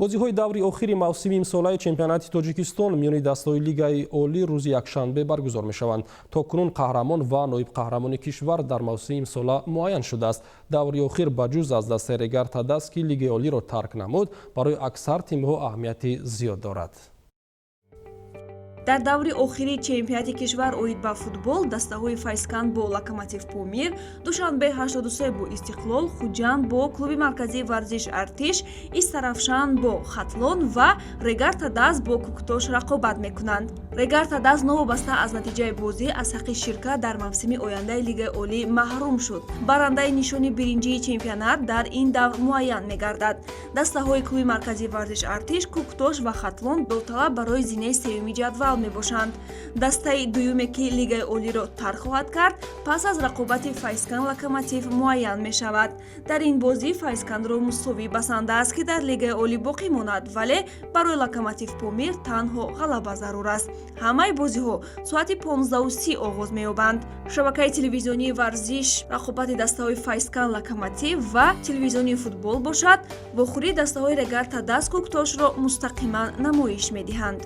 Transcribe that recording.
бозиҳои даври охири мавсими имсолаи чемпионати Тоҷикистон миёни дастаҳои Лигаи Олӣ рӯзи якшанбе баргузор мешаванд. То кунун қаҳрамон ва ноибқаҳрамони кишвар дар мавсими имсола муайян шудааст. Даври охир ба ҷуз аз дастаи Регарта даст ки Лигаи Олиро тарк намуд, барои аксар тимҳо аҳамияти зиёд дорад. дар даври охири чемпионати кишвар оид ба футбол дастаҳои Файзканд бо Локомотив Помир, Душанбе 83 бо Истиқлол, Хуҷанд бо клуби марказии варзиш Артиш, Истарафшан бо Хатлон ва Регарта даст бо Куктош рақобат мекунанд. Регарта даст новобаста аз натиҷаи бозӣ аз ҳаққи ширкат дар мавсими ояндаи Лигаи Олӣ маҳрум шуд. Барандаи нишони биринҷии чемпионат дар ин давр муайян мегардад. Дастаҳои клуби марказии варзиш Артиш, Куктош ва Хатлон довталаб барои зинаи севюми ҷадвал мебошанд. Дастаи дуюме ки Лигаи Олиро тарк хоҳад кард, пас аз рақобати Файзканд Локомотив муайян мешавад. Дар ин бозӣ Файзкандро мусовӣ басанда аст ки дар Лигаи Олӣ боқӣ монад, вале барои Локомотив Помир танҳо ғалаба зарур аст. ҳамаи бозиҳо соати 15:30 оғоз меёбанд. Шабакаи телевизионии варзиш рақобати дастаҳои Файзканд Локомотив ва телевизионии футбол бошад. Вохӯрии дастаҳои Регарта даст Куктошро мустақиман намоиш медиҳанд.